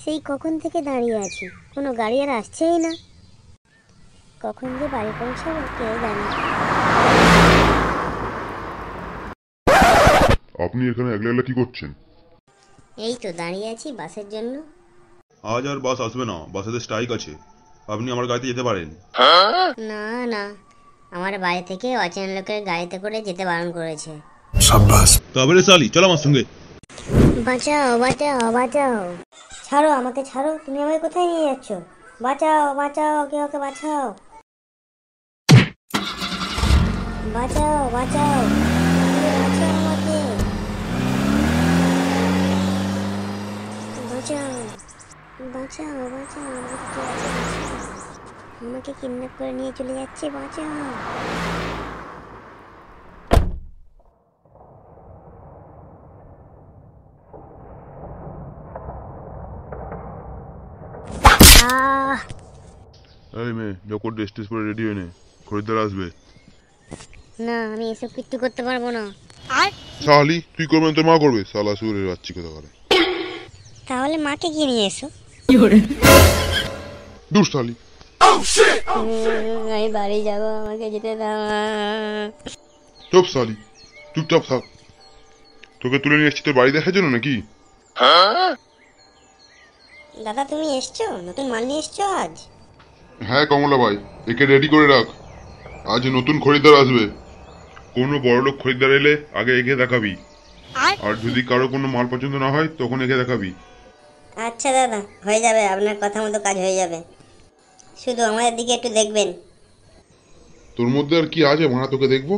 সেই কখন থেকে দাঁড়িয়ে আছি, কোনো গাড়ি আর আসছেই না। কখন যে বাড়ি পৌঁছাবো কে জানে। আপনি এখানে একলা একলা কি করছেন? এই তো দাঁড়িয়ে আছি বাসের জন্য। আজ আর বাস আসবে না, বাসেতে স্ট্রাইক আছে। আপনি আমার গাড়িতে যেতে পারেন। না না, আমার বাড়ি থেকে অচেনা লোকের গাড়িতে করে যেতে বারণ করেছে। সাব্বাস। তবে রে সালি, চল আমার সঙ্গে। বাঁচাও বাঁচাও বাঁচাও, ছাড়ো আমাকে ছাড়ো, তুমি আমাকে কোথায় নিয়ে যাচ্ছ? বাঁচাও বাঁচাও, কেউ ওকে বাঁচাও, বাঁচাও বাঁচাও, বাঁচাও আমাকে, বাঁচাও বাঁচাও বাঁচাও, আমাকে কিডন্যাপ করে নিয়ে চলে যাচ্ছে, বাঁচাও। এই মেয়ে, যখন ড্রেস পরে রেডি হয়ে নে, খরিদ্দার আসবে। না, আমি এসব কিচ্ছু করতে পারবো না। সালি, তুই করবে না তোর মা করবে? সালা সুরের বাচ্চি কথা করে। তাহলে মাকে কি নিয়ে এসো। দূর সালি। আমি বাড়ি যাবো, আমাকে যেতে দাও। চুপ সালি, চুপচাপ থাক। তোকে তুলে নিয়ে এসছি তোর বাড়ি দেখার জন্য নাকি? দাদা তুমি এসছো, নতুন মাল নিয়ে এসছো আজ? হ্যাঁ কমলা ভাই, একে রেডি করে রাখ, আজ নতুন খরিদ্দার আসবে। কোনো বড়লোক খরিদ্দার এলে আগে একে দেখাবি, আর যদি কারো কোনো মাল পছন্দ না হয় তখন একে দেখাবি। আচ্ছা দাদা, হয়ে যাবে, আপনার কথা মতো কাজ হয়ে যাবে, শুধু আমাদের দিকে একটু দেখবেন। তোর মধ্যে আর কি আছে মানা তোকে দেখবো?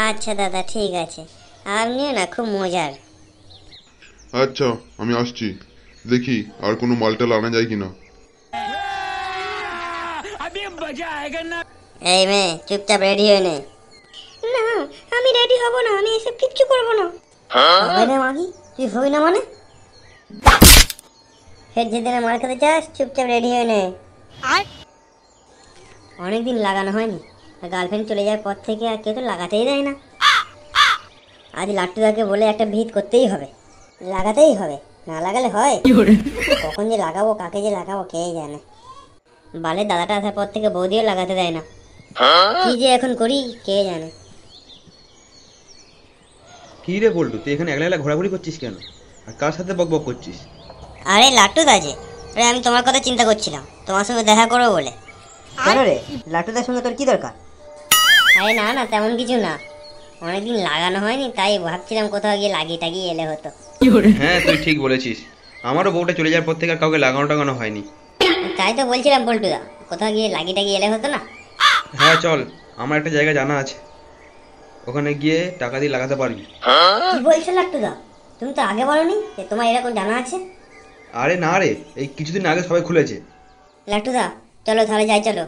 আচ্ছা দাদা ঠিক আছে, আপনিও না খুব মজার। আচ্ছা আমি আসছি, দেখি আর কোনো মালটাল আনা যায় কিনা। এই মেয়ে, চুপচাপ রেডি হয়ে নে। না, আমি রেডি হব না, আমি এসব কিচ্ছু করবো না। হবে না মাগি, তুই হবি না মানে? ফের যেদিনে মার খেতে চাস চুপচাপ রেডি হয়ে নে। অনেকদিন লাগানো হয়নি, গার্লফ্রেন্ড চলে যাওয়ার পর থেকে আর কেউ তো লাগাতেই দেয় না। আজ লাট্টুদাকে বলে একটা ভিত করতেই হবে, লাগাতেই হবে, না লাগালে হয়? কখন যে লাগাবো, কাকে যে লাগাবো কে জানে। বালের দাদাটা আসার পর থেকে বৌদিও লাগাতে দেয় না, কি যে এখন করি কে জানে। কি রে বল্টু, তুই এখানে একলা একলা ঘোরাঘুরি করছিস কেন? আর কার সাথে বকবক করছিস? আরে লাট্টুদা যে, আরে আমি তোমার কথা চিন্তা করছিলাম, তোমার সঙ্গে দেখা করবো বলে। কেন রে, লাট্টুদার সঙ্গে তোর কি দরকার? আরে না না, তেমন কিছু না, অনেকদিন লাগানো হয়নি তাই ভাবছিলাম কোথাও গিয়ে লাগিয়ে টাগিয়ে এলে হতো। হ্যাঁ তুই ঠিক বলেছিস, আমারও বউটা চলে যাওয়ার পর থেকে আর কাউকে লাগানো টাগানো হয়নি। তাই তো বলছিলাম পল্টুদা, কোথাও গিয়ে লাগিয়ে টাগিয়ে এলে হতো না। হ্যাঁ চল, আমার একটা জায়গা জানা আছে, ওখানে গিয়ে টাকা দিয়ে লাগাতে পারবি। কি বলছো লাট্টুদা, তুমি তো আগে বলনি যে তোমার এরকম জানা আছে। আরে না রে, এই কিছুদিন আগে সবাই খুলেছে। লাট্টুদা চলো তাহলে যাই, চলো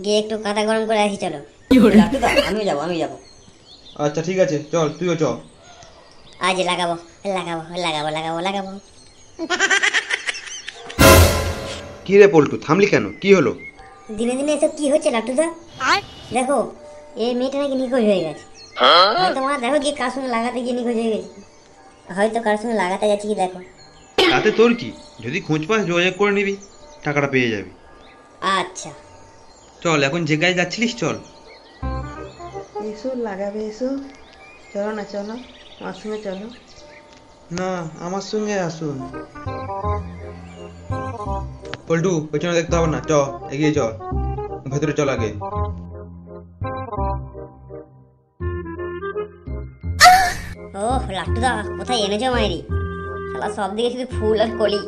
গিয়ে একটু কাঁথা গরম করে আসি চলো। লাট্টুদা আমিও যাবো। আচ্ছা ঠিক আছে, চল তুইও চ। আজ লাগাবো লাগাবো লাগাবো লাগাবো লাগাবো। কি রে পল্টু, থামলি কেন, কি হলো? দিনে দিনে এসব কি হচ্ছে লাট্টুদা? দেখো, এই মেয়েটা নাকি নিখোঁজ হয়ে গেছে। হয়তো মা দেখো গিয়ে কার সঙ্গে লাগাতে গিয়ে নিখোঁজ হয়ে গেছে, হয়তো কার সঙ্গে লাগাতে যাচ্ছি কি দেখো। তাতে তোর কি, যদি খোঁজ পাস যোগাযোগ করে নিবি, টাকাটা পেয়ে যাবি। আচ্ছা চল এখন যে গায়ে যাচ্ছিলিস চল। এসো লাগাবে, এসো, চলো না চলো, আমার সঙ্গে চলো। না, আমার সঙ্গে আসুন। পল্টু পেছনে দেখতে হবে না, চ এগিয়ে চল, ভেতরে চল আগে। ওহ লাট্টুদা, কোথায় এনেছো মায়েরি, শালা সব দিকে শুধু ফুল আর কলি।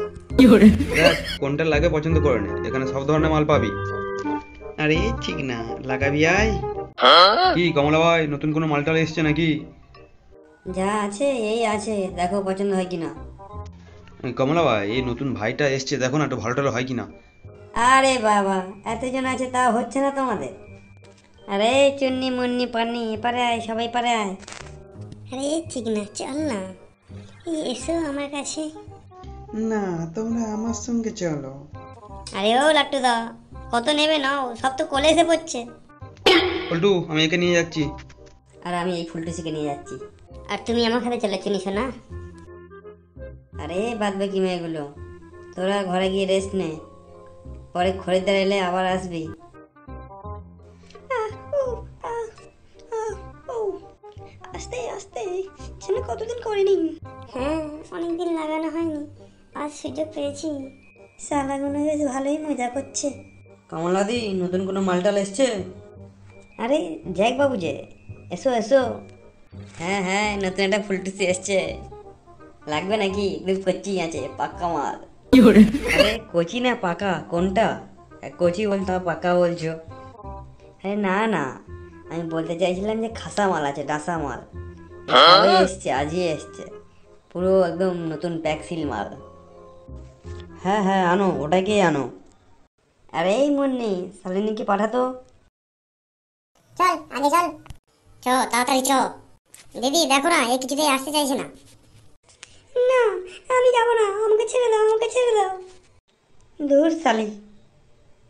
দেখ কোনটা লাগে পছন্দ করে নে, এখানে সব ধরনের মাল পাবি। আরে ঠিক না, লাগাবি আয়। কি কমলা ভাই, নতুন কোনো মালটাল এসছে নাকি? যা আছে এই আছে, দেখো পছন্দ হয় কিনা। কমলা ভাই, এই নতুন ভাইটা এসছে, দেখো না একটু ভালো টালো হয় কিনা। আরে বাবা, এতজন আছে তাও হচ্ছে না তোমাদের? আরে চুন্নি মুন্নি পান্নি, এপারে আয়, সবাই পারে আয়। আরে ঠিক না, চল না, এই এসো আমার কাছে। না, তোমরা আমার সঙ্গে চলো। আরে ও লাট্টুদা, কত নেবে নাও, সব তো কোলে এসে পড়ছে। পল্টু আমি একে নিয়ে যাচ্ছি। আর আমি এই ফুলটুসিকে নিয়ে যাচ্ছি। আর তুমি আমার সাথে চলে চুনি শোনা। আরে বাদ বাকি মেয়েগুলো, তোরা ঘরে গিয়ে রেস্ট নে, পরে খরিদ্দার এলে আবার আসবি। আস্তে আস্তে ছেলে কতদিন করিনি। হ্যাঁ, অনেকদিন লাগানো হয়নি, আজ সুযোগ পেয়েছি। শালাগুলো বেশ ভালোই মজা করছে। কমলাদি, নতুন কোনো মালটাল এসছে? আরে জ্যাক বাবু যে, এসো এসো। হ্যাঁ হ্যাঁ, নতুন একটা ফুলটুসি এসছে, লাগবে নাকি? একদম কচি আছে, পাক্কা মাল। আরে কচি না পাকা, কোনটা? কচি বলতো পাকা বলছো? আরে না না, আমি বলতে চাইছিলাম যে খাসা মাল আছে, ডাসা মাল। সবে এসছে, আজই এসছে, পুরো একদম নতুন প্যাকসিল মাল। হ্যাঁ হ্যাঁ, আনো, ওটাকেই আনো। আরে এই মুন্নি, শালিনীকে পাঠাতো। চল আগে চল, চ তাড়াতাড়ি চ। দিদি দেখো না, এ কিছুতেই আসতে চাইছে না। না, আমি যাবো না, আমাকে ছেড়ে দাও, আমাকে ছেড়ে দাও। দূর শালি,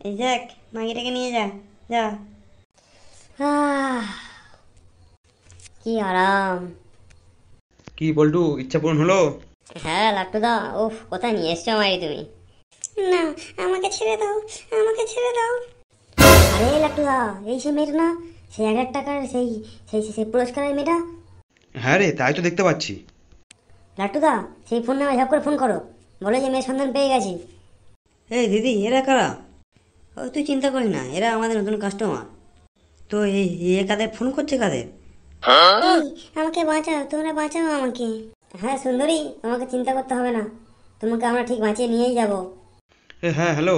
এই যাক, মাগিটাকে নিয়ে যা, যা। কি আরাম। কি বল্টু, ইচ্ছা পূরণ হলো? হ্যাঁ লাট্টুদা, উফ কোথায় নিয়ে এসছো আমায় তুমি। না, আমাকে ছেড়ে দাও, আমাকে ছেড়ে দাও। আরে লাট্টুদা, এই সে মেয়েটা না, সেই 1000 টাকার সেই সেই সেই পুরস্কারের মেয়েটা। হ্যাঁ রে, তাই তো দেখতে পাচ্ছি। লাট্টুদা, সেই ফোন নামে ঝপ করে ফোন করো, বলো যে মেয়ের সন্ধান পেয়ে গেছি। এই দিদি, এরা কারা? ও তুই চিন্তা করিস না, এরা আমাদের নতুন কাস্টমার। তো এ কাদের ফোন করছে, কাদের? এই, আমাকে বাঁচাও, তোমরা বাঁচাও আমাকে। হ্যাঁ সুন্দরী, তোমাকে চিন্তা করতে হবে না, তোমাকে আমরা ঠিক বাঁচিয়ে নিয়েই যাব। হ্যাঁ হ্যালো,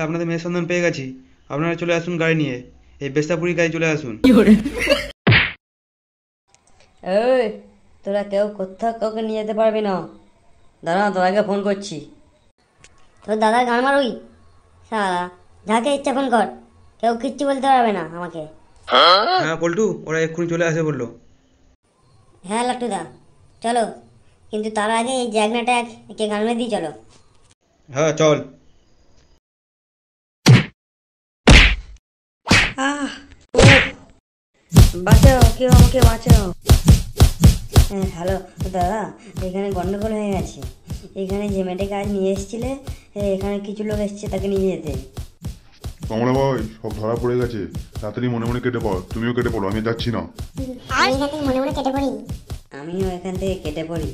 আপনাদের মেয়ের সন্ধান পেয়ে গেছি, আপনারা চলে আসুন গাড়ি নিয়ে, এই বেস্তাপুরি গাড়ি চলে আসুন। এই, তোরা কেউ কোথাও কাউকে নিয়ে যেতে পারবি না, দাঁড়া, তোরাকে ফোন করছি। তোর দাদার গান মারুই, সারা যাকে ইচ্ছা ফোন কর, কেউ কিচ্ছু বলতে পারবে না আমাকে। হ্যাঁ পল্টু, ওরা এক্ষুনি চলে আসে বললো। হ্যাঁ লাট্টুদা, চলো, কিন্তু তার আগে এই জ্যাগনা ট্যাগ একে গান মেরে দিই, চলো। হ্যাঁ চল। আহ, বাঁচাও, কেউ আমাকে বাঁচাও। হ্যাঁ হ্যালো দাদা, এখানে গন্ডগোল হয়ে গেছে। এখানে যে মেয়েটাকে আজ নিয়ে এসেছিলে, এখানে কিছু লোক এসছে তাকে নিয়ে যেতে। কমলা ভাই, সব ধরা পড়ে গেছে, তাড়াতাড়ি মনে মনে কেটে পড়, তুমিও কেটে পড়ো, আমি যাচ্ছি না। আমি এখান থেকে মনে মনে কেটে পড়ি। আমিও এখান থেকে কেটে পড়ি।